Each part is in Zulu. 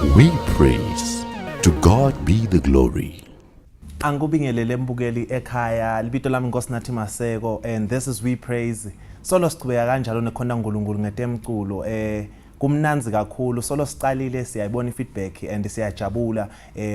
We praise. To God be the glory. Angubingelele mbukeli ekhaya libito lami Nkosinathi Maseko, and this is We Praise. Solo siqhubeka kanjalo nekhona uNkulunkulu ngetemculo kumnanzi kakhulu. Solo siqalile siyayibona feedback and siyajabula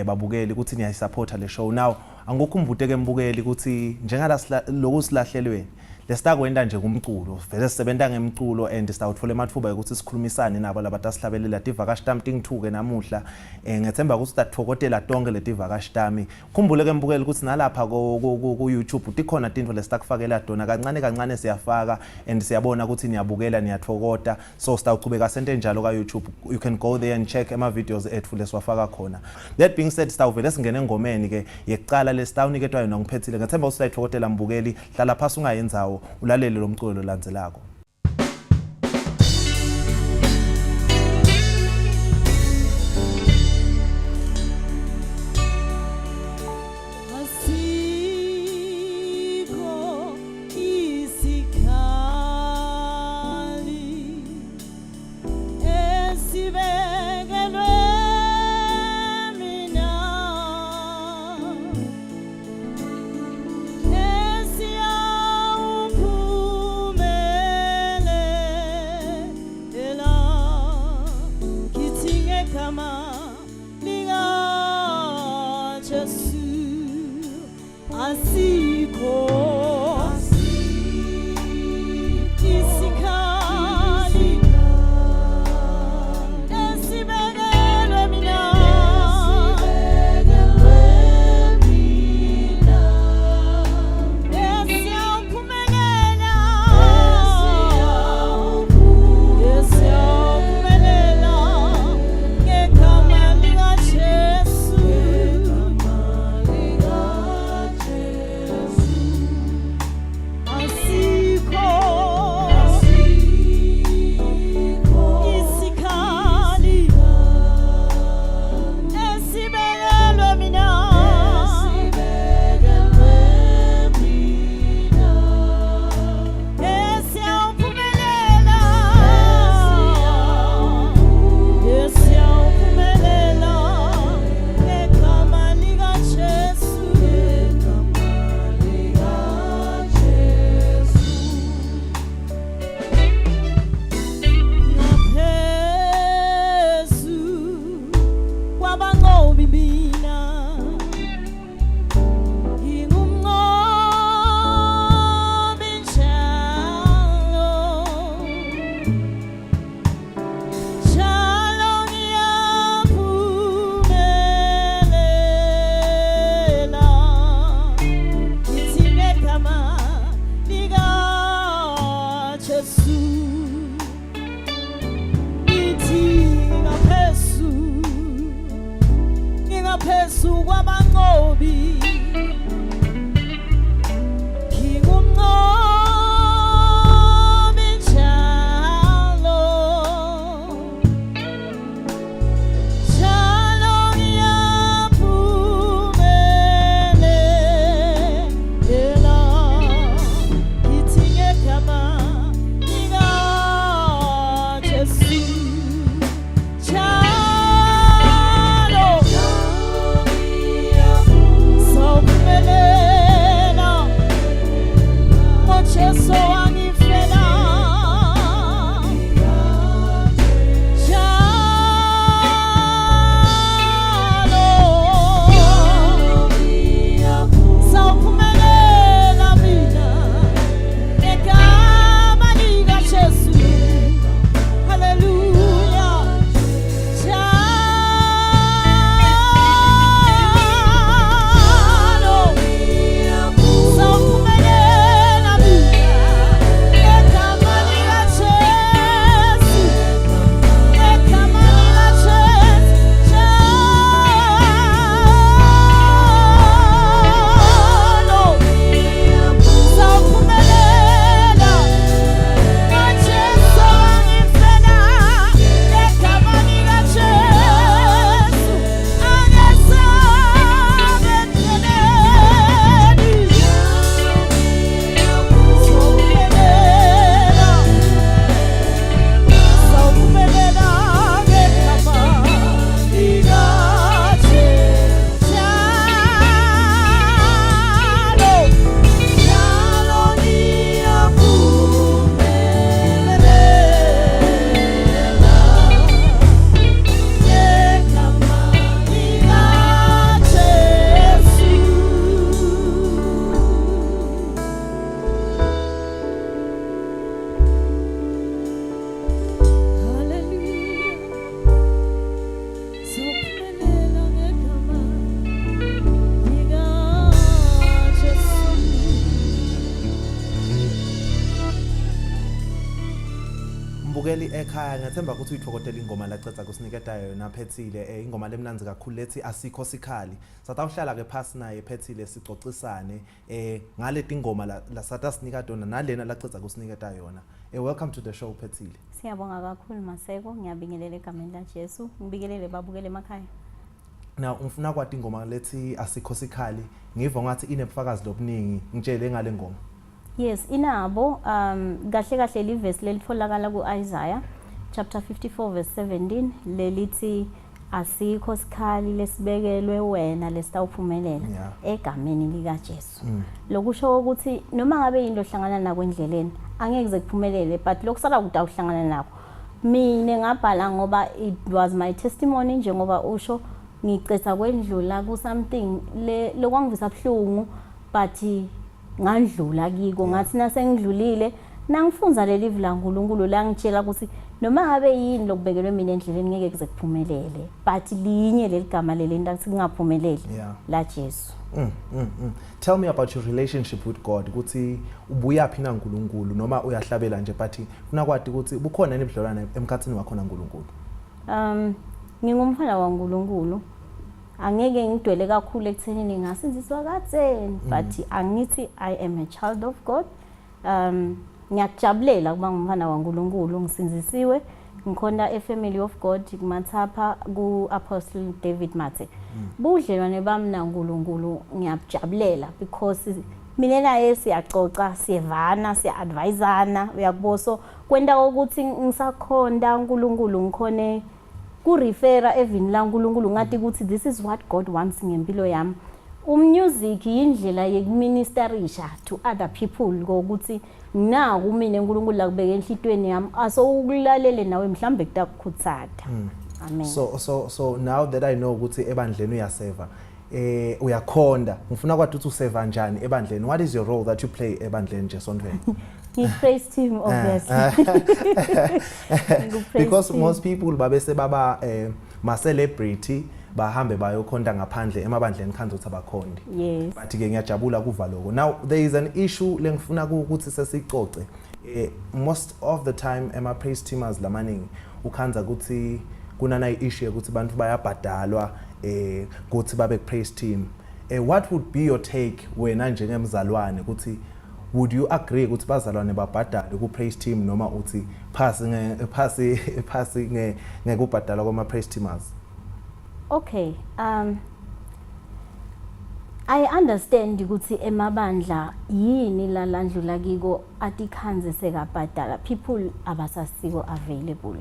babukeli ukuthi niyayisupporta le show. Now angukhumbute ke mbukeli ukuthi njengala lokhu silahlelweni lesikwenda nje kumculo vele sisebenza ngemculo and sitawuthola emathuba ukuthi sikhulumisane nabo labantu asihlabelela tivakashi tami ting2 namuhla ngethemba ukuthi sitatfokotela tonke le tivakashi tami. Khumbule ke mbukeli ukuthi nalapha ku YouTube tikhona tinto lesakufakela dona kancane siyafaka and siyabona ukuthi niyabukela niyatfokota, so sitawuqhubeka sente njalo ka YouTube. You can go there and check ema videos ethu leswafaka khona. That being said, sitawuvele singene engomeni ke yekuqala lesitawuniketwa yona ngiphethile. Ngethemba ukuthi sayithokotela mbukeli, hlala phasi ungayenzawo ulalele lo mculo landzelako. Ababukeli ekhaya ngathemba ukuthi uyithokotela ingoma lacetha kusiniketa yona Phethile ingoma lemnanzi kakhulu lethi asikho sikhali. Satawuhlala ke phasi naye Phethile sicocisane ngaleti ingoma la satha sinika tona nalena lacetha kusiniketa yona. Welcome to the show Phethile. Siyabonga kakhulu Maseko, ngiyabingelela egameni la Jesu, ngibingelele babukele emakhaya. Now ngifuna kwathi ingoma lethi asikho sikhali, ngiva ngathi inebufakazi lobuningi, ngitshele ngale ngoma. Yes, inabo kahle kahle livesi lelitholakala ku-Isaiah chapter 54 verse 17 lelithi asikho sikhali lesibekelwe wena lesitawuphumelela egameni lika Jesu. Lokusho ukuthi noma ngabe into ohlangana nako endleleni angeke kuze kuphumelele, but lokusala kudawuhlangana nako. Mina ngabhala ngoba it was my testimony njengoba usho ngicetha kwendlula ku something lokwangivisa abhlungu but ngandlula kiko ngathi nasengidlulile nangifunza leli live la uNkulunkulu la ngitshela ukuthi noma ngabe yini lokubekelwe mina endleleni ngeke kuze kuphumelele but linye leligama leli ndathi kungaphumeleli la Jesu. Tell me about your relationship with God, ukuthi ubuyaphi na uNkulunkulu noma uyahlabela nje but ufuna kwathi ukuthi bukhona nebudlelwana emkhathini wakho na uNkulunkulu. Ngingumfana waNkulunkulu. Angeke ngidwele kakhulu ekuthenini ngasinziswa katseni but angithi I am a child of God. Ngiyakujabulela kuba ngumfana waNkulunkulu, ngisinzisiwe, ngikhona eFamily of God kuMathapha ku-Apostle David Mathe. Budlelwane bami naNkulunkulu ngiyabujabulela because mina naye siyaxoxa, siyevana, siya-adviseana, uyakuboso kwenta ukuthi ngisakhonda uNkulunkulu ngikhone ku-refera evini la uNkulunkulu ngathi ukuthi this is what God wants ngempilo yami. Music yindlela yekuministerisha to other people ngokuthi na kumina uNkulunkulu la kubeka enhlitweni yami aso ukulalele nawe mhlambe kutakukhutsatha. Amen. So now that I know ukuthi ebandleni uyaseva uyakhonda, ngifuna kwathi uthi useva kanjani ebandleni. What is your role that you play ebandleni nje sontweni? He praised him obviously. Because most people babese baba ma celebrity bahambe bayokhonda ngaphandle emabandleni khanze ukuthi abakhondi. Yes. But ke ngiyajabula kuva lokho. Now there is an issue lengifuna ukuthi sesicoce. Most of the time ema praise teamers lamaningi ukhanza ukuthi kunana issue ukuthi abantu bayabhadalwa ukuthi babe praise team. What would be your take wena njengemzalwane ukuthi would you agree ukuthi bazalwane babhadale ku praise team noma uthi phasi ngekubhadala kwama praise teamers? Okay, I understand ukuthi emabandla yini la landlula kiko atikhanze sekabhadala, people abasasiko available.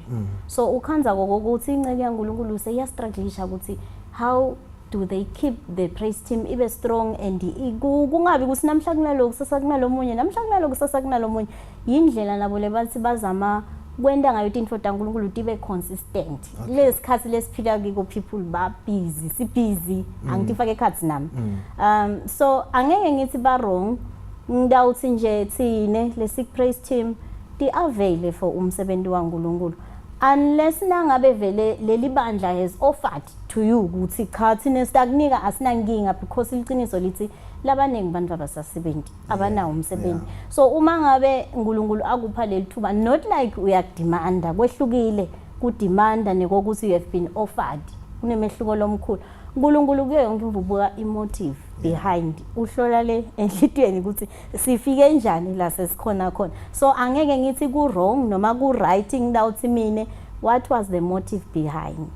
So ukhanza kokuthi inceke yaNkulunkulu seyastrugglisha ukuthi how do they keep the praise team ibe strong and kungabi kusi namhla kunaloko sasa kunalomunye namhla kunaloko sasa kunalomunye. Yindlela nabo lebathi bazama kwenda ngayo into taNkulunkulu tibe consistent. Lesikhathi lesiphila kiko people ba busy, si busy angifake ekhathi nami. So angeke ngithi ba wrong ngidawuthi nje thine lesi praise team ti avail for umsebenzi waNkulunkulu. Unless nangabe vele leli bandla has offered to you ukuthi khathi nesitakunika asinankinga because iqiniso lithi labaningi bantu abasasebenzi abanawo umsebenzi. So uma ngabe uNkulunkulu akupha leli thuba not like uyademanda kwehlukile ku demand nekokuthi you have been offered kunemehluko lomkhulu. uNkulunkulu kuyo yonke imvubuka emotive behind uhlola le enhlitweni ukuthi sifike kanjani la sesikhona khona. So angeke ngithi ku wrong noma ku right ngidawuthi mine what was the motive behind.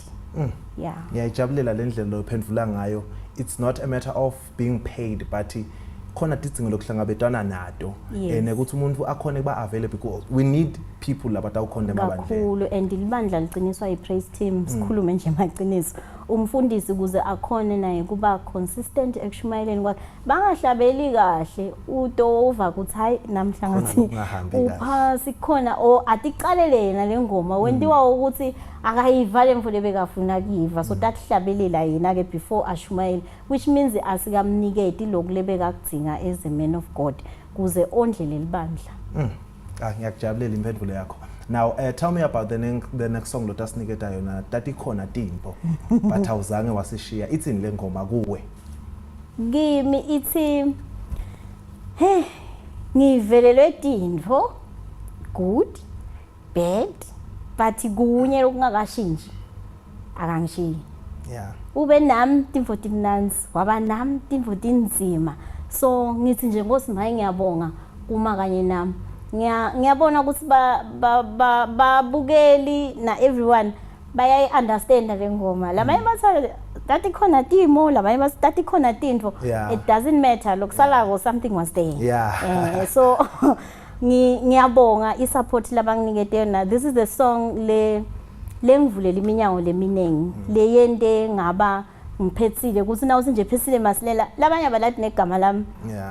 Yeah. Ngiyajabulela le ndlela lophendula ngayo. It's not a matter of being paid but khona tidzingo lokuhlangabetana nato nekuthi umuntu akhona kuba available because we need people labatawukhonda emabandleni kakhulu and libandla liqiniswa ipraise team sikhulume nje maqiniso umfundisi kuze akhone naye kuba consistent ekushumayeleni kwakhe bangahlabeli kahle utova kuthi hayi namhla ngathi uphasi khona o atiqalele yena lengoma wentiwa ukuthi akayivale mfule bekafuna kuyiva so takuhlabelela yena ke before ashumayele which means asikamniketi lokulebeka kudzinga as a man of God kuze ondlele libandla. Ngiyakujabulela impendulo yakho. Now tell me about the next song lotasiniketa yona tati khona timpo but awuzange wasishiya ithini le ngoma kuwe? Kimi ithi ngivelelwe timpo good bad but kunye lokungakashinji akangishiyi Yeah. ube nami timfo timnanzi waba nami timfo tinzima so ngithi nje Nkosi maye ngiyabonga uma kanye nami ngiyabona ukuthi babukeli na everyone bayayi understand le ngoma labanye bathi that khona timo labanye bathi that khona tinfo it doesn't matter lokusalako something was there so ngiyabonga isupport labanginikete yona. This is the song lengivulela iminyango leminengi leyente ngaba ngiphethile ukuthi nawo sinje phethile masilela labanye abalathi negama lami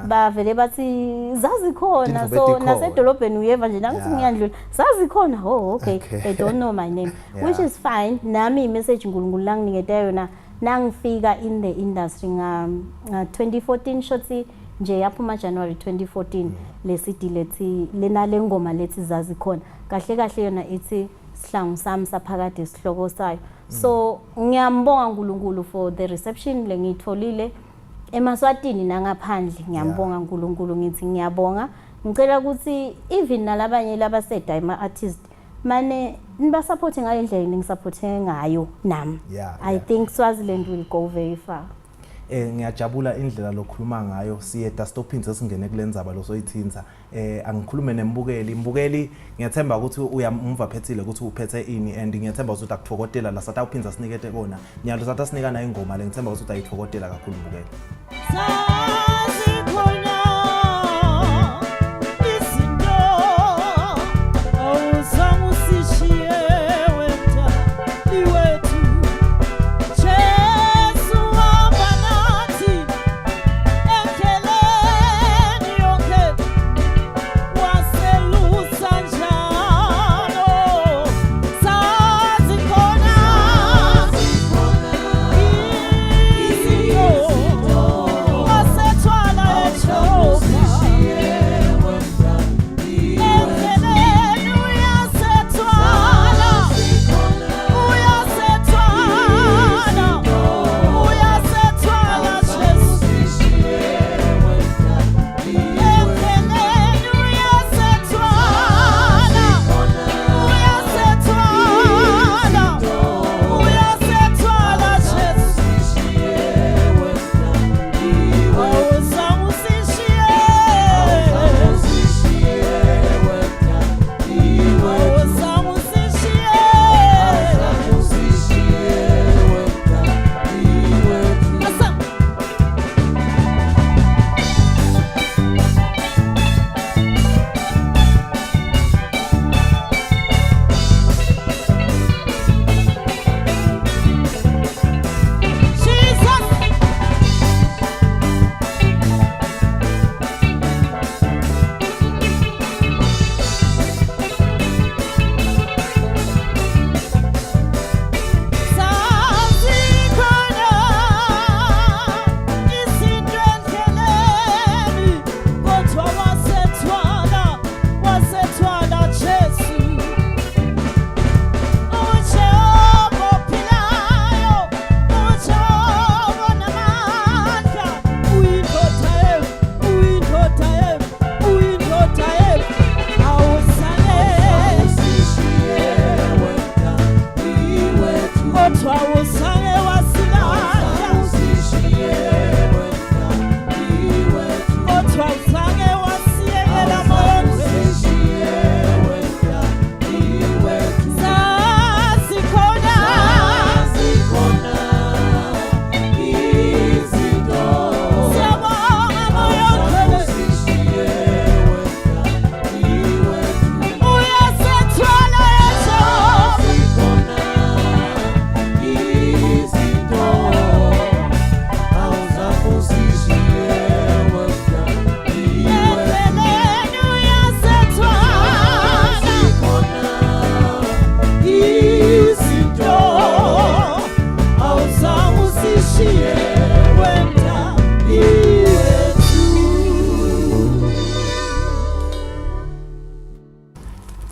bavele bathi zazi khona so nasedolobheni uyeva nje nangithi ngiyandlula zazi khona okay they don't know my name which is fine. Nami imessage uNkulunkulu langinikete yona nangifika in the industry nga 2014 shoti nje yaphuma January 2014 le CD lethi lena lengoma lethi zazi khona kahle kahle yona ithi sihlangu sami saphakade isihloko sayo. So ngiyambonga uNkulunkulu for the reception lengitholile eMaswatini nangaphandle. Ngiyambonga uNkulunkulu ngithi ngiyabonga ngicela ukuthi even nalabanye labaseda ama artist mane niba support ngale ndlela ningisupport ngayo nami. I think Swaziland will go very far. Ngiyajabula indlela lokhuluma ngayo siyeda stophindze singene kulendzaba lo soyithinza angikhulume nembukeli ngiyathemba ukuthi uyamva phethile ukuthi uphethe ini and ngiyathemba ukuthi akuthokodela la satha uphinza sinikete kona nyalo satha sinika na ingoma le ngithemba ukuthi ayithokodela kakhulu mbukeli.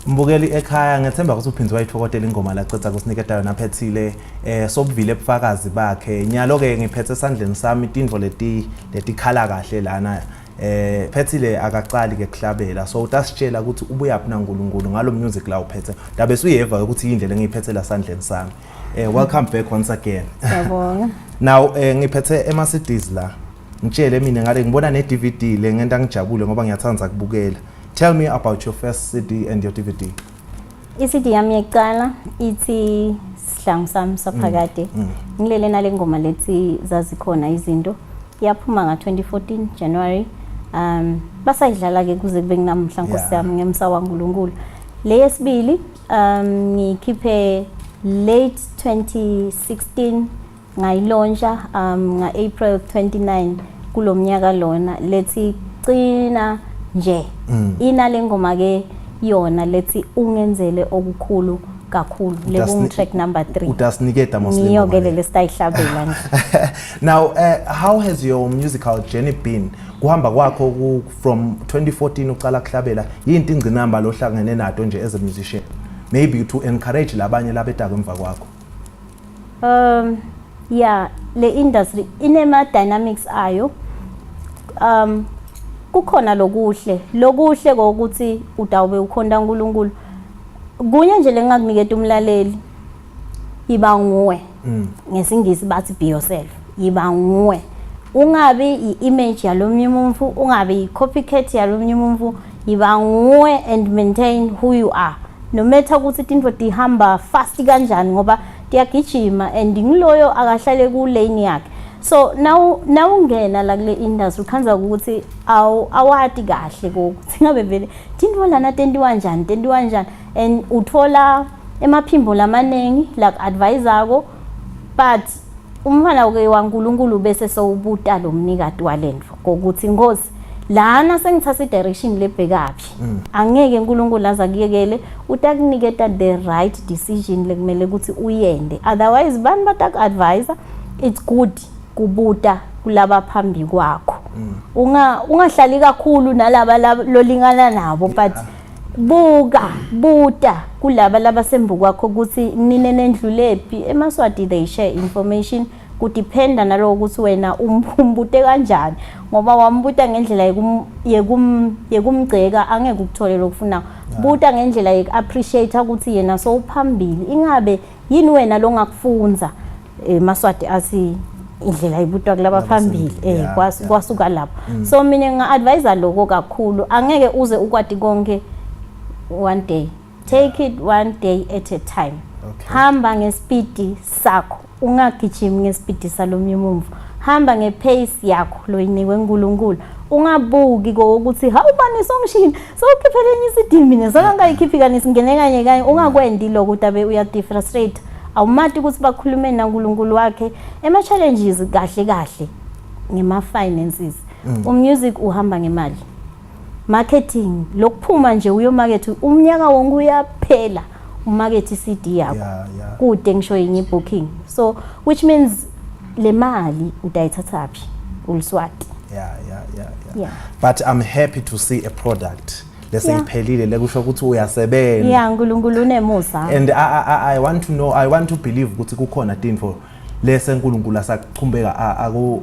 Mbukeli ekhaya ngethemba ukuthi uphindze wayithokodela ingoma lacetha kusiniketa yona phethile sobuvile ebufakazi bakhe nyalo ke ngiphethe esandleni sami intindvo letikhala kahle lana phethile akaqali ke kuhlabela so utasitshela ukuthi ubuyaphi naNkulunkulu ngalo music la uphethe ndabe suyeva ukuthi indlela engiyiphethela sandleni sami welcome back once again Yabonga. Now ngiphethe ema CDs la ngitshele mina ngale ngibona ne DVD le ngenta ngijabule ngoba ngiyathanda ukubukela tell me about your first CD and your DVD I-CD yami yokuqala ithi Sihlangu sami saphakade ngilele nale ngoma lethi zazikhona izinto yaphuma nga-2014 January basayidlala ke kuze kube nginamhla Nkosi yami ngemsa waNkulunkulu le yesibili ngikhiphe late 2016 ngayilontsha nga-April 29 kulomnyaka lona lethi cina nje inale ngoma ke yona lethi ungenzele okukhulu kakhulu leku track number 3 udasinikeda mosini ngiyokelele stayihlabela nje Now how has your musical journey been kuhamba kwakho from 2014 uqala kuhlabela yinto ingcinamba lohlangene nato nje as a musician maybe to encourage labanye labetaka emva kwakho yeah le industry inema dynamics ayo kukhona lokuhle kokuthi utawube ukhonda uNkulunkulu kunye nje lengakuniketa umlaleli iba nguwe ngesingisi bathi be yourself iba nguwe ungabi i-image yalomnye umuntu ungabi i-copycat yalomnye umuntu iba nguwe and maintain who you are no matter ukuthi into dihamba fast kanjani ngoba tiyagijima and ngiloyo akahlale ku lane yakhe so now ungena la kule industry ukhanza ukuthi awati kahle ukuthi ngabe vele into lana tendiwa njani and uthola emaphimbo lamanengi like advisor but umfana ke waNkulunkulu bese sowubuta lo mnikati walento ukuthi ngozi lana sengithatha i-direction lebhekapi angeke uNkulunkulu aza kuyekele utakuniketa the right decision lekumele ukuthi uyende otherwise bani batak-advisor it's good kubuta kulaba phambi kwakho ungahlali kakhulu nalaba lolingana nabo but buta kulaba labasembu kwakho ukuthi nine nendlulephi emaswati they share information kudependa nalo ukuthi wena umbute kanjani ngoba wambuta ngendlela yekumgceka angeke ukuthole lokufuna buta ngendlela yeappreciate ukuthi yena so uphambili ingabe yini wena lo ngakufunza maswati asi indlela ibutwa kulaba phambili kwasuka lapho so mina nga-advise lokho kakhulu angeke uze ukwati konke one day take it one day at a time hamba ngespeed sakho ungagijimi ngespeed salomnye umuntu hamba ngepace yakho loyinikwe uNkulunkulu ungabuki ukuthi hawubani songshini sokhipheleni isidini mina sakangayikhiphi kani singene kanye ungakwendi lokho utabe uyadifrustrate awumati ukuthi bakhulume naNkulunkulu wakhe ema challenges kahle ngema finances umusic uhamba ngemali marketing lokuphuma nje uyomarket umnyaka wonke uyaphela umarket iCD yakho kude ngisho yinye booking so which means le mali utayithathaphi uliswati yeah but I'm happy to see a product lesengiphelile lekusho ukuthi uyasebenza uNkulunkulu unemusa and I want to know I want to believe ukuthi kukhona tinfo lese uNkulunkulu asachumbeka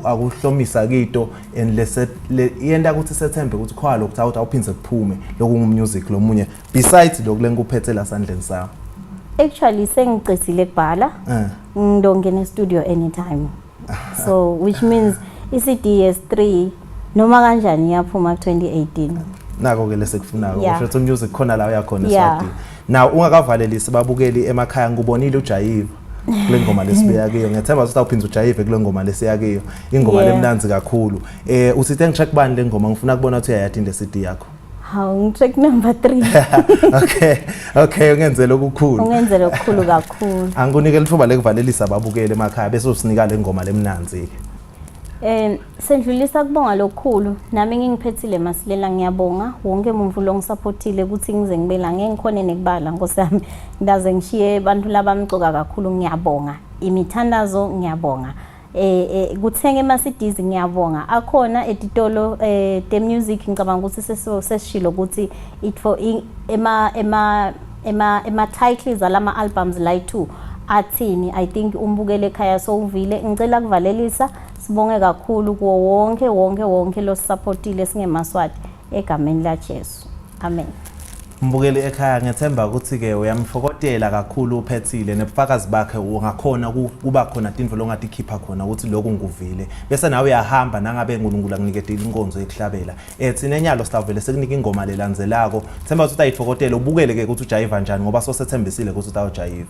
akuhlomisa kito and lese yenda ukuthi sethembe ukuthi khona lokutha awuphindze kuphume lokungumusic lomunye besides lokulenkuphethe la sandleni sawo actually sengicecile kubhala ngidongena studio anytime so which means iCD3 noma kanjani yaphuma ku2018 nako ke lesekufuna ukuthi music khona la uyakhona eswati now ungakavalelisi babukeli emakhaya ngubonile uJayiva kule ngoma lesibeya kiyo ngethemba ukuthi awuphinza uJayive kule ngoma lesiya kiyo ingoma lemnanzi kakhulu usithi ngicheck bani le ngoma ngifuna kubona ukuthi uyayathinde CD yakho hawu track number 3 okay ungenzele okukhulu kakhulu angikunike lithuba lekuvalelisa babukeli emakhaya bese usinika le ngoma lemnanzi ke sendlulisa kubonga lokukhulu nami ngingiphethile masilela ngiyabonga wonke umuntu longisupportile ukuthi ngize ngibela ngikhone nekubala Nkosi yami ndaze ngishiye abantu labamcoka kakhulu ngiyabonga imithandazo ngiyabonga kuthenga ema-CDs ngiyabonga akhona etitolo the music ngicabanga ukuthi sesishilo ukuthi it for ema titles alama albums la 2 athini I think umbukele ekhaya so uvile ngicela kuvalelisa Sibonge kakhulu kuwo wonke lo supportile singemaswati egameni la Jesu. Amen. Mbukeli ekhaya ngethemba ukuthi ke uyamfokotela kakhulu uphethile nebufakazi bakhe ungakhona kuba khona tindvo longatikhipha khona ukuthi lokhu nguvile bese nawe uyahamba nangabe uNkulunkulu akuniketile inkonzo yokuhlabela thina enyalo sitavele sekunika ingoma lelandzelako themba ukuthi ayifokotela ubukele ke ukuthi ujayiva njani ngoba sosethembisile ukuthi utawujayiva.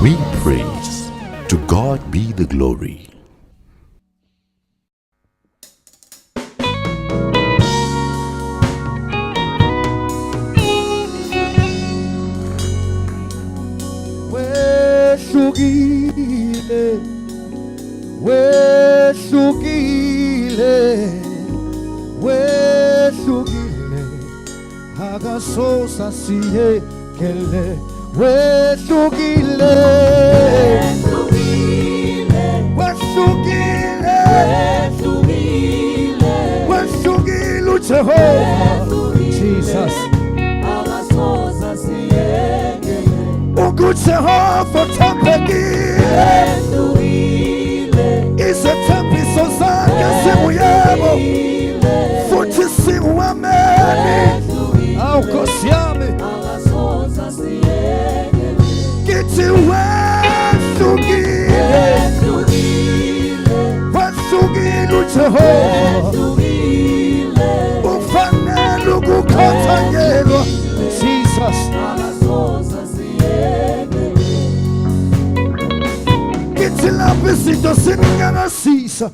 We praise. To God be the glory. Wehlukile, wehlukile, wehlukile, akasosa siyekele. Wehlukile, wehlukile, wehlukile uJehova, Jesus. UJehova uthembekile, izethembiso zakhe zinguyebo futhi singuameni. Awu Nkosi yami, kithi wehlukile, wehlukile uJehova, ufanele ukukhathalelwa Jesus. Kithi lapho izinto seningangasisa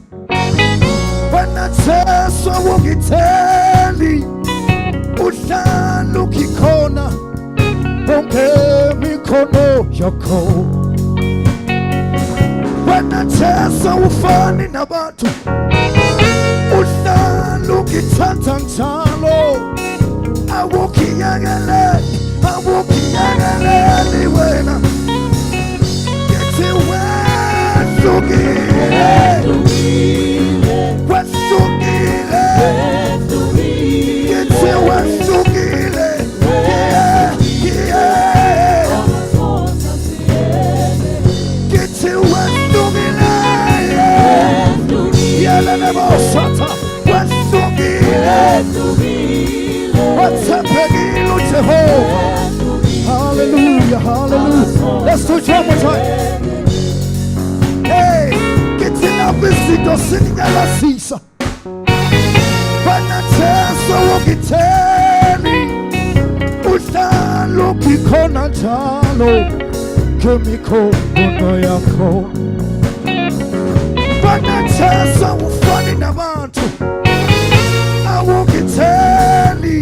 wena Jesu awungitheli uhlala ukikhona bonke mikhono yakho wena Jesu awufani nabantu uhlala ukithatha njalo awukiyakeleli wena kithi wehlukile kithi wehlukile kithi wehlukile yelenebosata wehlukile wathembekile uJehova. Hallelujah, hallelujah. Let's do it one more time. Hey, kithi lapho izinto seningangasisa wena Jesu awungitheli uhlala ukikhona njalo ngemikhono yakho wena Jesu awufani nabantu awungitheli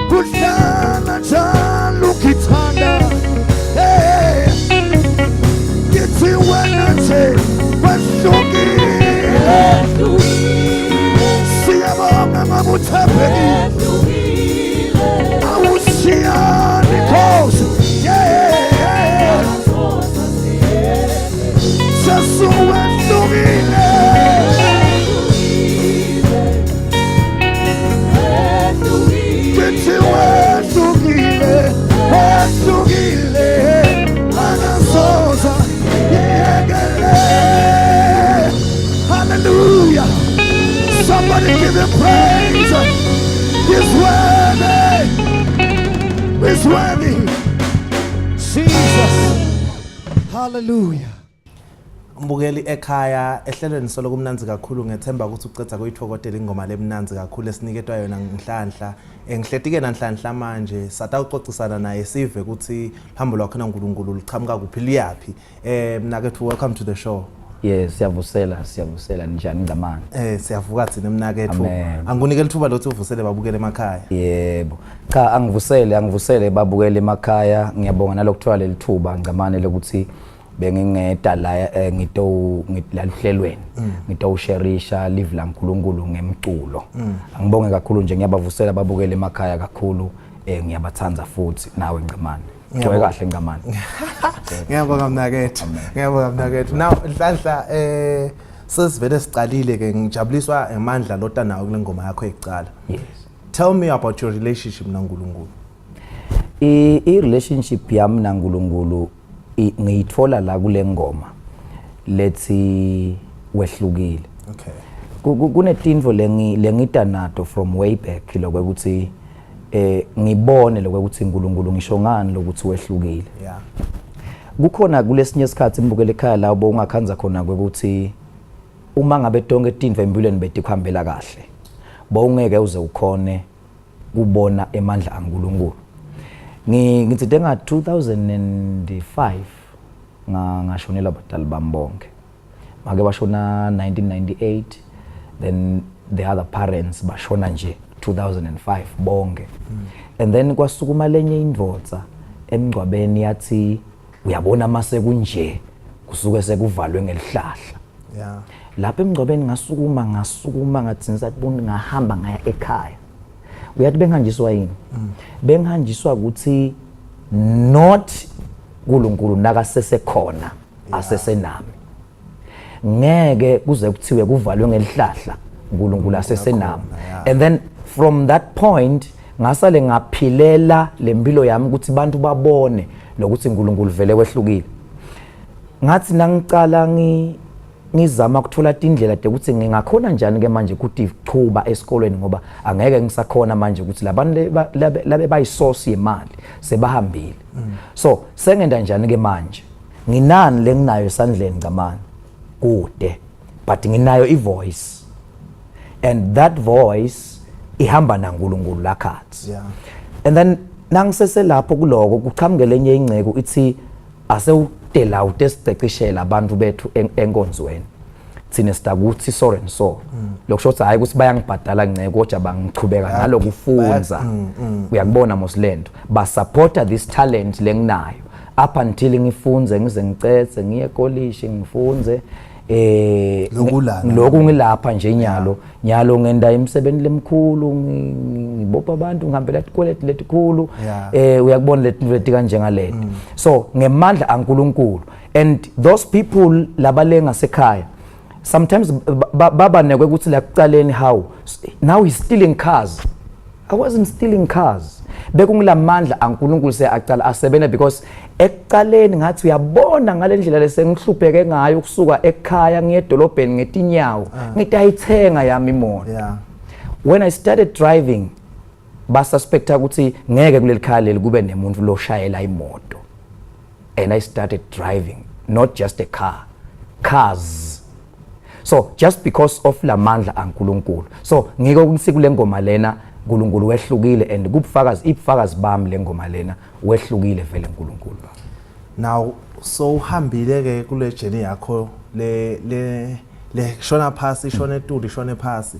uhlala njalo ukithanda hey kithi wena nje wehlukile siyabonga mabuthembekile awushiyani Nkosi yeah Jesu wehlukile kithi wehlukile angasoza yekele. Hallelujah. Somebody give him praise. He's worthy. He's worthy. Jesus. Hallelujah. Mbukeli ekhaya ehlelweni solo kumnanzi kakhulu ngethemba ukuthi ucetha kuyithokotela ingoma lemnanzi kakhulu esiniketwa yona ngenhlanhla engihletike nanhlanhla manje satawuxoxisana naye sive ukuthi hambo lwakho naNkulunkulu lichamuka kuphi liyapi mnakethu welcome to the show. Yes, siyavusela njani ngamani? Siyavuka thina mnakethu. Angunikele ithuba lokuthi uvusele babukele emakhaya. Yebo. Cha angivusele babukele emakhaya. Ngiyabonga nalokuthiwa lelithuba ngamane lokuthi bengingeda la ngitlahlelweni ngitawusharisha live la nkulunkulu ngemculo angibonge kakhulu nje ngiyabavusela babukele emakhaya kakhulu ngiyabathanza futhi nawe ngamani Ngicwe kahle ngamani ngiyabonga mnakethu now inhlanhla sesivele sicalile ke ngijabuliswa emandla lota nawo kule ngoma yakho ekucala. Yes. Tell me about your relationship naNkulunkulu. I relationship yami naNkulunkulu ngiyithola la kule ngoma lethi wehlukile. Okay. Kunetinvo lengita nato from way back lokuthi ngibone lokuthi uNkulunkulu ngisho ngani lokuthi wehlukile. Yeah. Kukhona kulesinye isikhathi imbukele ekhaya la ungakhanza khona ukuthi uma ngabe tonke tinvo empilweni betikhambela kahle bowungeke uze ukhone kubona emandla kaNkulunkulu. Ngithi denga 2005 ngashonela abadala bambonke make bashona 1998 then the other parents bashona nje 2005 bonke and then kwasukuma lenye indvodza emgcwabeni yathi uyabona mase kunje kusuke sekuvalwe ngelihlahla. Yeah. Lapha emgcwabeni ngasukuma ngathi ngisabona ngahamba ngaya ekhaya uyathi bengihanjiswa yini bengihanjiswa ukuthi not uNkulunkulu nakasesekhona asesenami ngeke kuze kuthiwe kuvalwe ngelihlahla uNkulunkulu asesenami and then from that point ngasale ngaphilela lempilo yami ukuthi bantu babone lokuthi uNkulunkulu vele wehlukile ngathi nangicala ngizama ukuthola indlela ukuthi ngingakhona njani ke manje ukuthi ichuba esikolweni ngoba angeke ngisakhona manje ukuthi labantu labe bayisource yemali sebahambile. So sengenda njani ke manje nginani lenginayo esandleni ngamani kude but nginayo ivoice and that voice ihamba naNkulunkulu lakhathi. Yeah. And then nangisese lapho kuloko kuqhamukele enye ingceke ithi asewutela utesicecishela abantu bethu enkonzweni thina sitakuthi so and so lokusho ukuthi hayi ukuthi bayangibhadala ngceke kodwa bangichubeka nalokufunza uyakubona moslento ba supporta this talent lenginayo up until ngifunze ngize ngicetse ngiye college ngifunze lokhu ngilapha nje nyalo ngenda imisebenzi lemkhulu ngibopha abantu ngihambela ikoleti letikhulu uyakubona leti kanje ngaleti so ngemandla ankulunkulu and those people labalenga sekhaya sometimes baba nekwe ukuthi la kucaleni how now he's stealing cars. I wasn't stealing cars bekungilamandla ankulunkulu seacala asebena because ekucaleni ngathi uyabona ngalendlela lesengihlupheke ngayo ukusuka ekhaya ngiye edolobheni ngetinyawo ngithi ayithenga yami imoto when I started driving basuspecta ukuthi ngeke kuleli khaya leli kube nemuntu loshayela imoto and I started driving not just a car cars. So just because of lamandla ankulunkulu so ngiko ukuthi kule ngoma lena uNkulunkulu wehlukile and ibufakazi bami lengoma lena wehlukile vele uNkulunkulu. Now so uhambile ke kule journey yakho le shona phasi shona etuli shona phasi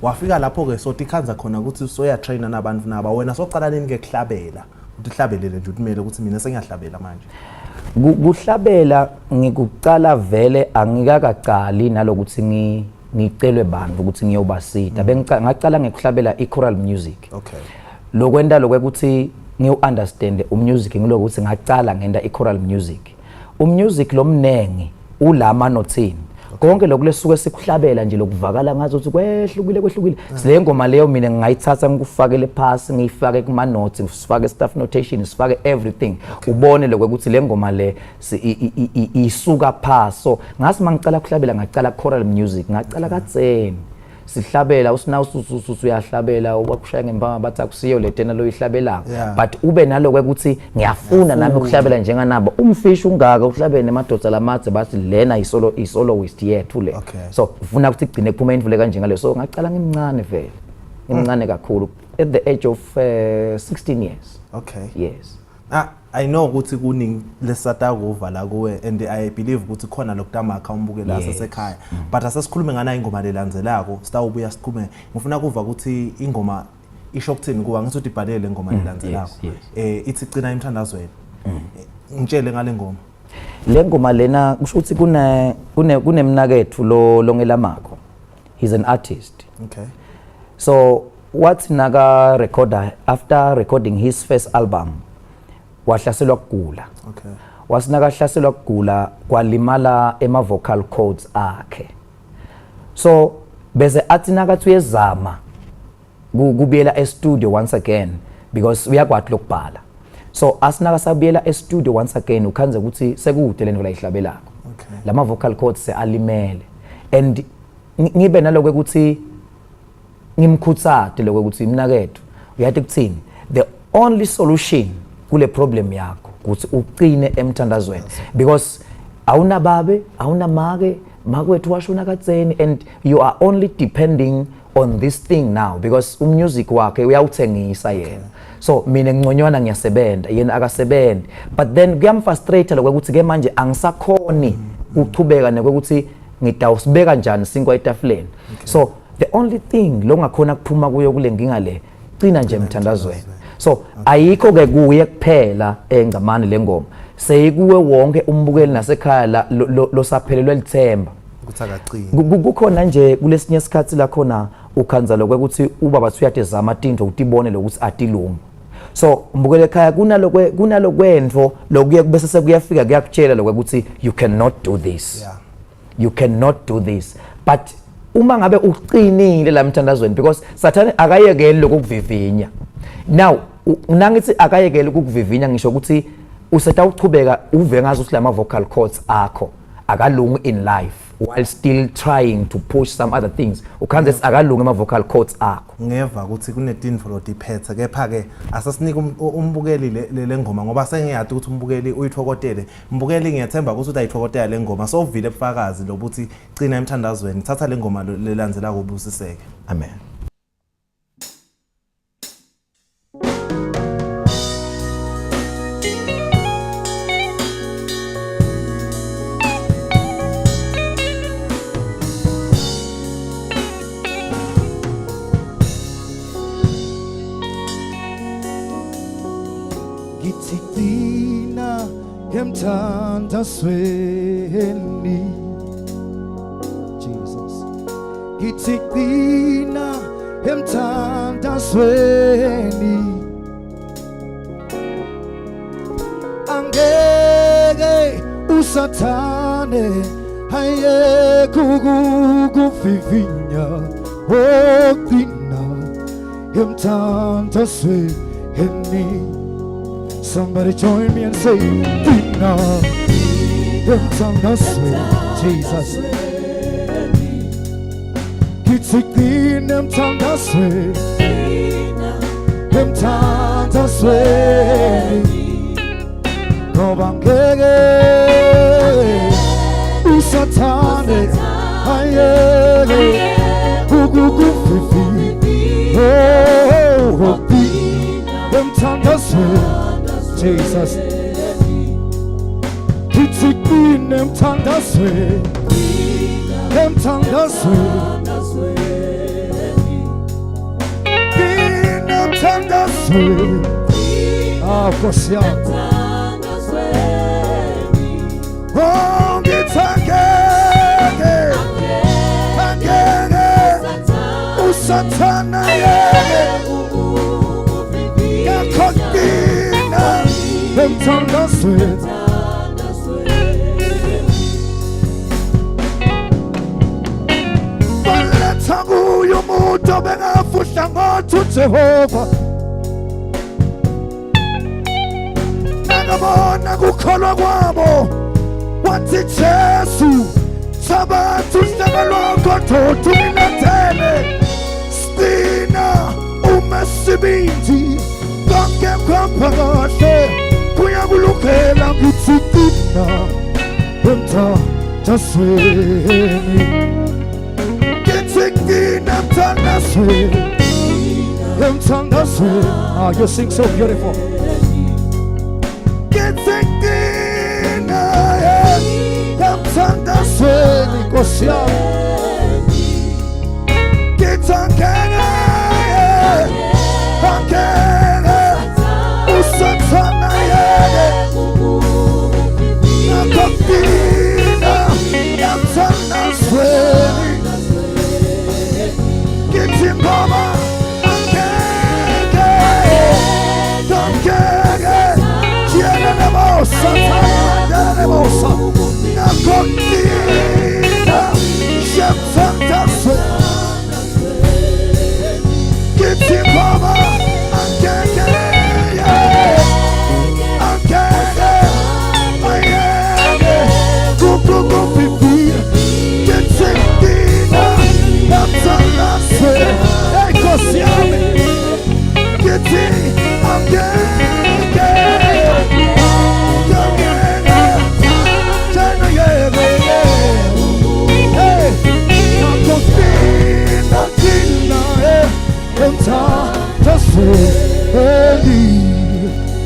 wafika lapho ke so tikhanza khona ukuthi soya trainer nabantu naba wena socala nini ke kuhlabela uthi hlabelele nje uthimele ukuthi mina sengiyahlabela manje. Kuhlabela ngikucala vele angikakaqali nalokuthi ngicelwe bantu ukuthi ngiyobasita ngacala ngikuhlabela ichoral music okay lokwenda lokuthi ngiu-understand umusic ngilokuthi ngacala ngenda ichoral music umusic lomnengi ulama nothini konke lokulesuke sikuhlabela nje lokuvakala ngazo ukuthi kwehlukile sile ngoma leyo mina ngingayithatha ngikufakele phasi ngiyifake kuma notes sifake staff notation sifake everything ubone lokuthi le ngoma le isuka phasi so ngasi mangicala kuhlabela ngacala choral music ngacala katseni sihlabela usina ususu uyahlabela wakushaya ngempama bathi akusiyo le tena lo ihlabela but ube naloko ukuthi ngiyafuna nami ukuhlabela njenganabo umfishi ungaka uhlabele nemadoda lamathe bathi lena isoloist yethu le so ufuna ukuthi igcine kuphuma indvule kanje ngale so ngacala ngimncane vele ngimncane kakhulu at the age of 16 years okay yes I know ukuthi kuningi lesata kuva la kuwe and I believe ukuthi khona lokudamakha umbukela asesekhaya but asesikhulume ngana ingoma lelandzelako sitawubuya sikhulume ngifuna kuva ukuthi ingoma isho kuthini kuba ngithi uthi ibhalele ingoma lelandzelako ithi cina emthandazweni ngitshele ngale ngoma le ngoma lena kusho ukuthi kunemnakethu lo ngelamakho he's an artist okay so what naga recorder after recording his first album wahlaselwa kugula okay wasinaka hlaselwa kugula kwalimala ema vocal cords akhe so bese athi nakathi uyezama kubuyela e-studio once again because uyakwathi lokubhala so asinaka sabuyela e-studio once again ukhanze ukuthi sekude lento la ihlabelako okay lama vocal cords sealimele and ngibe naloko ukuthi ngimkhutsate lokho ukuthi imnakethu uyathi kuthini the only solution kule problem yakho ukuthi uqine emthandazweni because awuna babe awuna makwethu washona katseni and you are only depending on this thing now because umusic wakhe uyawuthengisa yena so mina ngconywana ngiyasebenza yena akasebenzi but then kuyamfrustrate lokuthi ke manje angisakhoni ukuchubeka nokuthi ngidawusibeka kanjani sinkwa etafuleni so the only thing lo ngakhona kuphuma kuyo kule nginga le cina nje emthandazweni so ayikho ke kuye kuphela engcamani lengoma seyikuwe wonke umbukeli nasekhaya losaphelelwe lithemba ukuthi akaqini kukhona nje kulesinye isikhathi la khona ukhanza lokuthi ubaba uyathi zama tinto utibone lokuthi atilungu so umbukele ekhaya kunalokwento lokuye bese sekuyafika kuyakutshela lokuthi you cannot do this you cannot do this but uma ngabe uqinile la emthandazweni because sathane akayekeli lokuvivinya now nangithi akayekeli ukuvivinya ngisho ukuthi usetha uchubeka uve ngazo silama vocal cords akho akalungu in life while still trying to push some other things ukhanze akalungu ama vocal cords akho ngeva ukuthi kunetinto lodiphethe kepha ke asasinika umbukeli le ngoma ngoba sengiyathi ukuthi umbukeli uyithokotele umbukeli ngiyathemba ukuthi utayithokotela le ngoma so uvile ubufakazi lokuthi cina emthandazweni thatha le ngoma lelandzela kubusiseke amen. emthandazweni Jesus ngithi qina emthandazweni angeke usathane ayeke ukukuvivinya oqina emthandazweni. Somebody join me and say qina emthandazweni Jesus ngithi qina emthandazweni ngoba ngeke usathane ayeke ukukuvivinya emthandazweni Jesus ngithi qina emthandazweni Nkosi yami angeke usathana yeke yakho qina emthandazweni baletha kuye umuntu bengafuhla ngothi uJehova nakabona kukholwa kwabo wathi Jesu sabathu uhlaka lwakho thothu ngilathele stina umesibindi konke kuhamba kahle kuyakulungela ngithi qina emthandazweni ngithi qina emthandazweni you sing so beautiful ngithi qina emthandazweni Nkosi yami ngithi angeke usathana yeke yakho qina emthandazweni ngithi ngoba angeke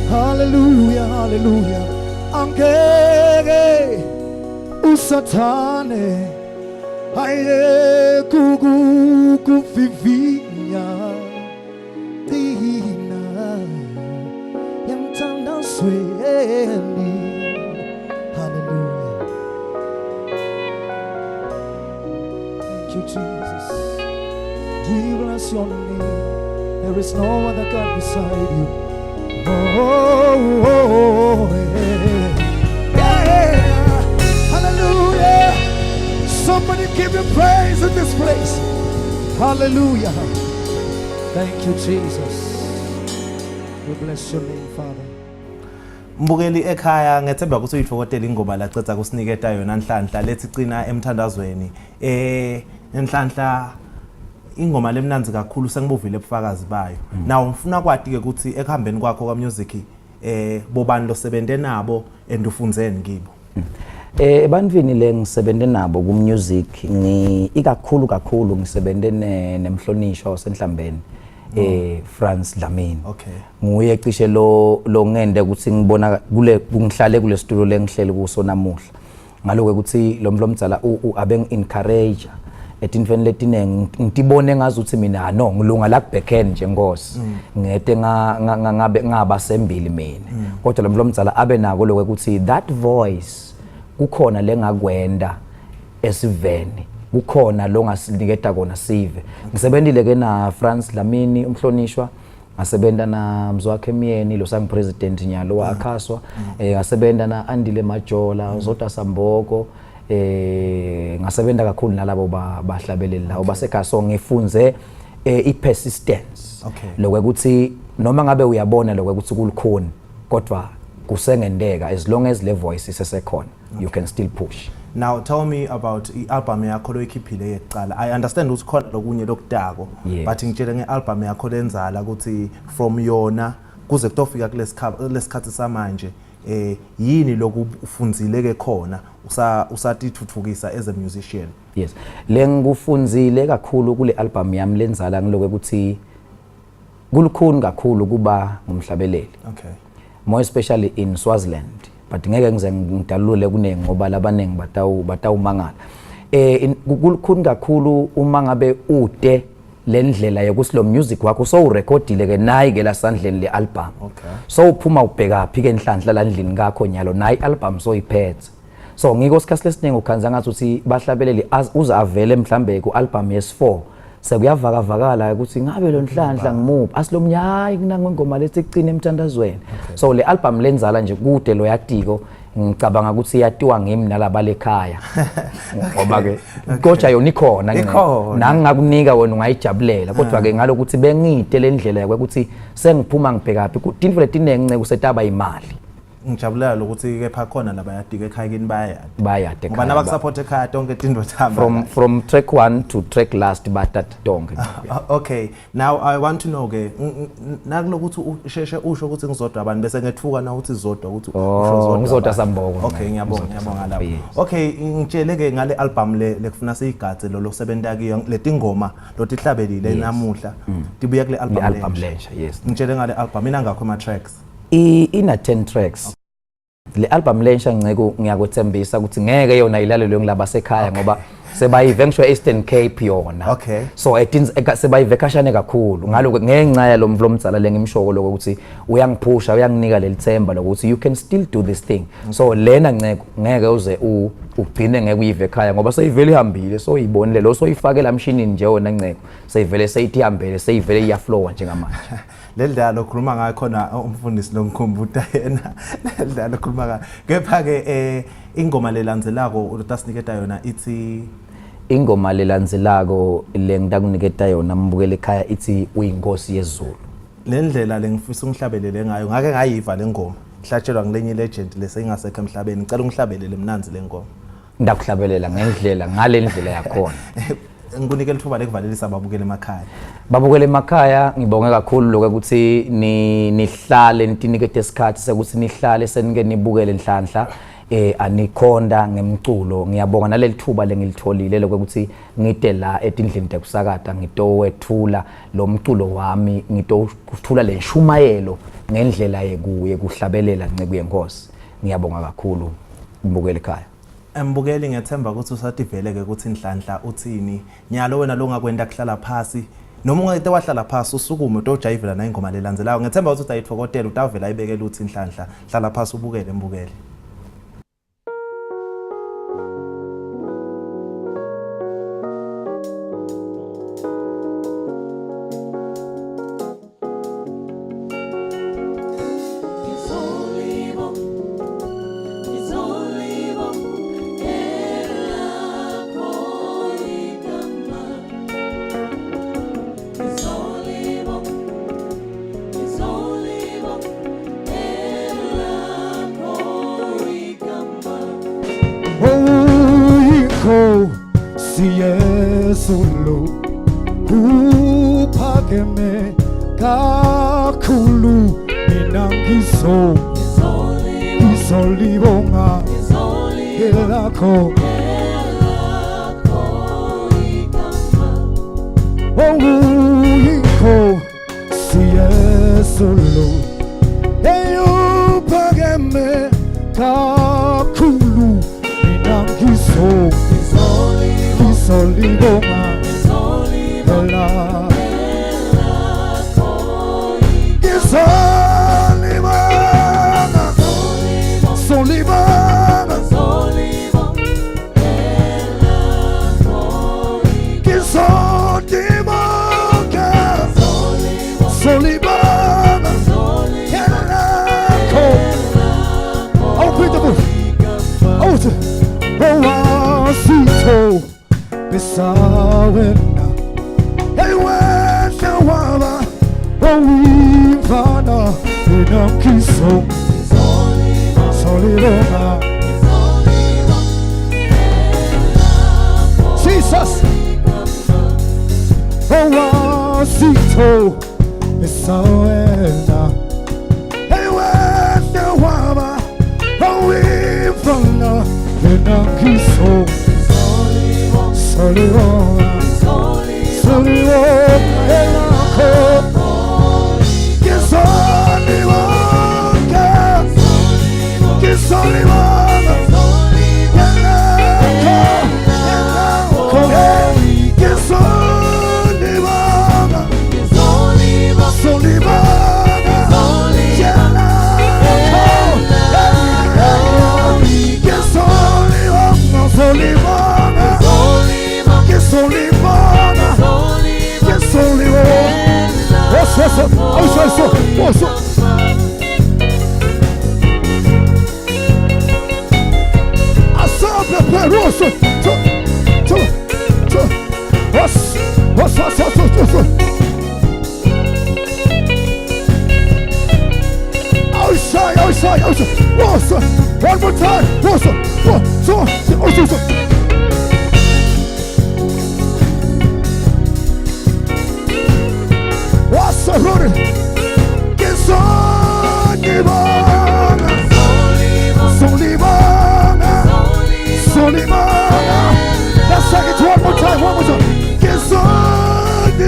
Hallelujah, hallelujah. Angeke usathane ayeke ukukuvivinya qina emthandazweni. Hallelujah. Thank you, Jesus. We bless your name. There is no other God beside you. Yeah. Hallelujah. Somebody give him praise in this place. Hallelujah. Thank you, Jesus. We bless your name, Father. Mbukeli ekhaya ngethemba ukuthi uyithokotela ingoma lacetha kusiniketa yona nhlanhla lethi qina emthandazweni. Enhlanhla ingoma lemnanzi kakhulu sengibuvile ubufakazi bayo. Now ngifuna kwathi ke ukuthi ekuhambeni kwakho kwa music bobani lo sebente nabo endufunzeni ngibo. Ebantwini lengisebente nabo ku music ikakhulu ngisebente nemhlonishwa wasenhlambeni France Dlamini. Okay. Nguye cishe lo ngende ukuthi ngibona kungihlale kule studio lengihleli kuso namuhla. Ngaloku ukuthi lo mdala abeng encourage etintweni letinenge ngitibone ngazuthi mina no ngilunga la kubhekhen nje Nkosi ngete ngabe ngabasembili mina kodwa lo mzala abe nako lokho ukuthi that voice kukhona lengakwenda esiveni kukhona lo ngasiniketa kona sive ngisebenzile ke na France Lamini umhlonishwa ngasebenza na Mzwakhe Myeni lo sang president nyalo wakhaswa ngasebenza na Andile Majola Zota Samboko ngasebenza kakhulu nalabo bahlabeleli lawo basekhaya so ngifunze ipersistence lokho ukuthi noma ngabe uyabona lokho ukuthi kulukhona kodwa kusengendeka as long as le voice isesekhona you can still push. Now tell me about i-album yakho loyikhiphile yekuqala. I understand ukuthi khona lokunye lokudako but ngitshela nge-album yakho lenzala ukuthi from yona kuze kutofika kulesikhathi samanje yini lokufunzile ke khona usatithuthukisa as a musician. Yes, lengikufunzile kakhulu kule album yami lenzala ngiloko ukuthi kulukhuni kakhulu kuba ngumhlabeleli. Okay. More especially in Swaziland. But ngeke ngize ngidalule kunengi ngoba labanengi batawumangala kulukhuni kakhulu uma ngabe ude lendlela yokuthi lo music wakho so urecordile ke nayi ke la sandleni le album so uphuma ubheka phi ke enhlanhla la ndlini ngakho nyalo nayi album so iphethe so ngiko sikhathi lesiningi ukhanza ngathi uthi bahlabeleli uza avele mhlambe ku album yes4 sekuyavakavakala ukuthi ngabe lo nhlanhla ngimuphi asilomnye hayi kunangongoma lethi cicine emthandazweni so le album lenzala nje kude lo yatiko ngicabanga ukuthi yatiwa ngimi nalaba lekhaya ngoba ke kodwa yona ikhona nangingakunika wena ungayijabulela kodwa ke ngalokuthi bengide lendlela ukuthi sengiphuma ngibheka phi kudinto letinenge nceke usetaba imali ngijabulela ukuthi ke pha khona laba yadike ekhaya kini bayade ngoba nabakusupport ekhaya tonke tinto thamba from track 1 to track last bathat tonke. Okay, now I want to know ke nakulokuthi usheshe usho ukuthi ngizodwa abantu bese ngethuka na ukuthi zodwa ukuthi usho zodwa ngizodwa Samboko. Okay, ngiyabonga lapho. Okay, ngitshele ke ngale album lekufuna siyigathe lo losebenta kiyo letingoma lotihlabelile namuhla tibuya kule album lensha. Yes, ngitshele ngale album ina ngakho ama tracks ina 10 tracks. Le album lensha ngiceke ngiyakuthembisa ukuthi ngeke yona ilalelwe ngilaba sekhaya ngoba sebayive ngisho Eastern Cape yona. Okay. So sebayive kashane kakhulu ngalo ngenxa ya lo mvlomdzala lengimshoko lokho ukuthi uyangiphusha uyanginika lelithemba lokuthi you can still do this thing. So lena ngeke uze ugcine ngeke uyive ekhaya ngoba seyivele ihambile so uyibonile lo soyifake la machine nje wona ngceko seyivele seyithi ihambele seyivele iyaflow njengamanje. Lendalo khuluma ngayo khona umfundisi lo ngikhumbula yena lendalo khuluma ngayo kepha ke ingoma lelandzelako utasiniketa yona ithi ingoma lelandzelako lengitakuniketa yona mbukele ekhaya ithi uyinkosi yezulu. Lendlela lengifisa ungihlabelele ngayo ngake ngayiva lengoma ihlatshelwa ngilenye legend lesengasekho emhlabeni ngicela ungihlabelele mnanzi lengoma. Ndakuhlabelela ngendlela ngale ndlela yakhona. Ngikunikela ithuba lekuvalelisa babukele emakhaya. Babukele emakhaya ngibonge kakhulu lokho ukuthi nihlale ninikete isikhathi sekuthi nihlale senike nibukele enhlanhla anikhonda ngemculo ngiyabonga naleli thuba lengilitholile lokho ukuthi ngide la etindlini tekusakata ngitowethula lo mculo wami ngitokuthula lenshumayelo ngendlela yekuhlabelela nceke yenkosi ngiyabonga kakhulu ngibukele ekhaya. Mbukeli ngiyethemba ukuthi usativeleke ukuthi inhlanhla uthini nyalo wena lo ngakwenda kuhlala phasi noma ungeke wahlala phasi usukume utojayivela na ingoma lelandelayo ngiyethemba ukuthi utayithokotela utavela ayibekela uthi inhlanhla hlala phasi ubukele mbukeli. Siyesulu uphakeme kakhulu mina ngizolibonga elakho yikho siyesulu uphakeme kakhulu mina ngizolibonga esawena eyiwena waba owimfana enamkhiso solibonga Jesus owasitho esawena eyiwena waba owimfana enamkhiso solibonga One more time. What's up, brother? Get on the Solibana. Let's sing it one more time. Get on the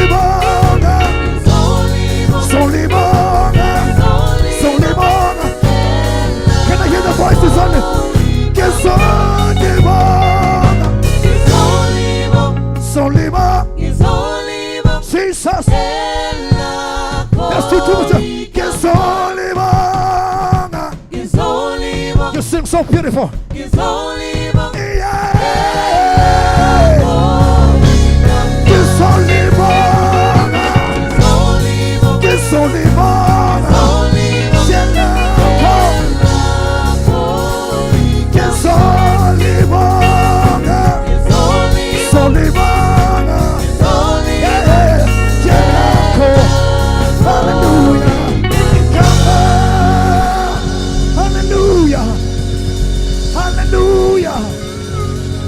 Solibana. Can I hear the voices on it? Get on the Solibana. Jesus. Let's do two more. Get on. You sing so beautiful.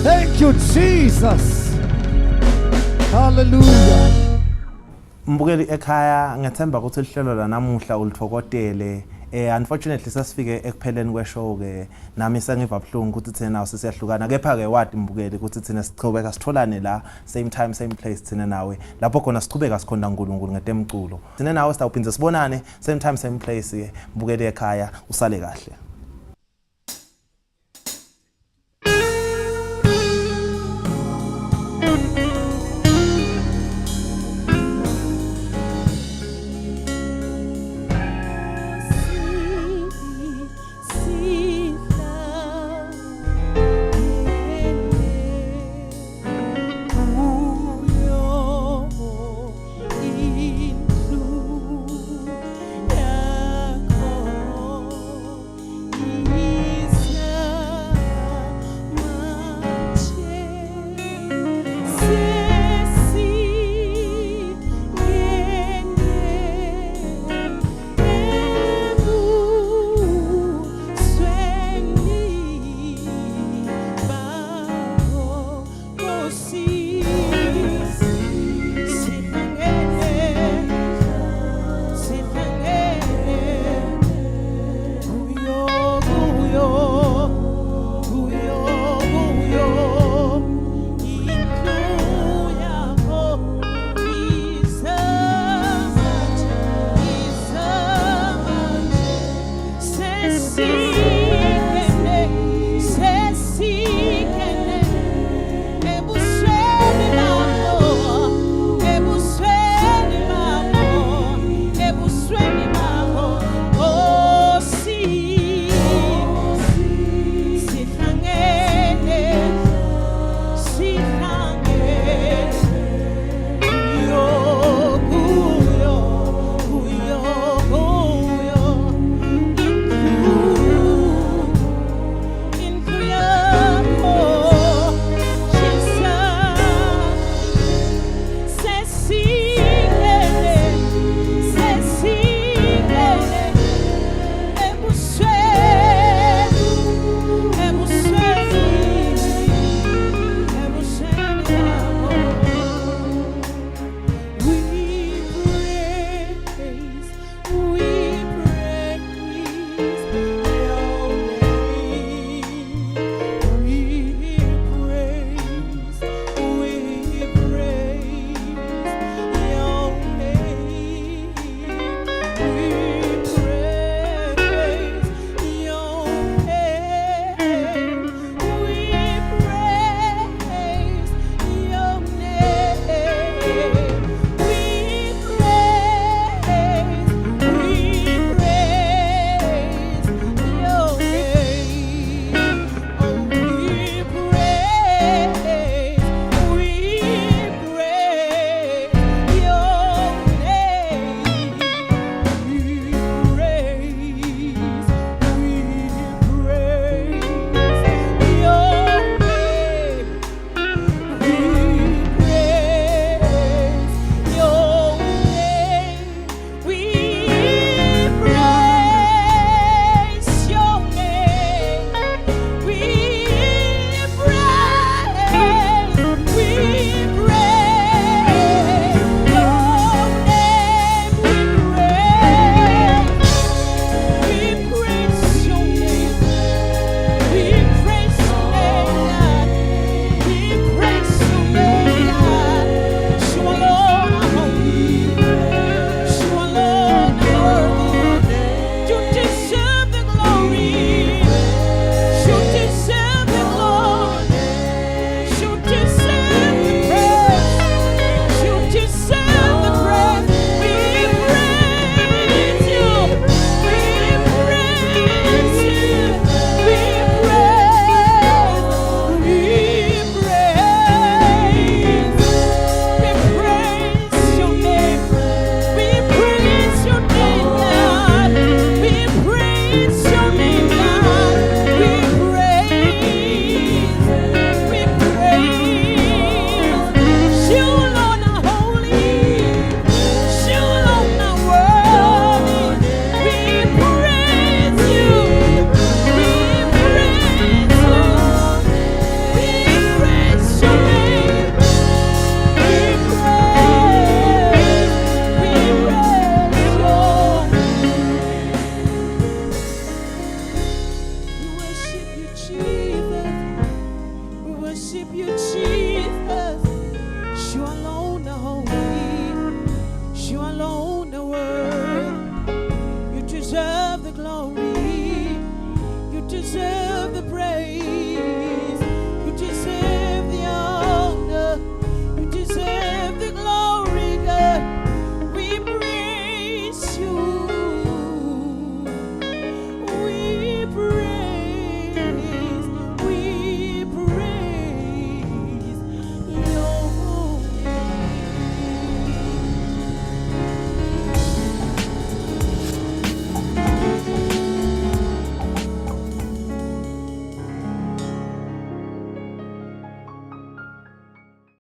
Thank you, Jesus. Hallelujah. Mbukeli ekhaya ngethemba ukuthi lihlelo la namuhla ulithokotele. Unfortunately sasifike ekupheleni kweshow ke nami sengiva buhlungu ukuthi thina nawo sesiyahlukana kepha ke wadi mbukeli ukuthi thina sichubeka sitholane la same time same place thina nawe lapho khona sichubeka sikhonda uNkulunkulu ngetemculo thina nawe sitawuphinza sibonane same time same place mbukeli ekhaya usale kahle.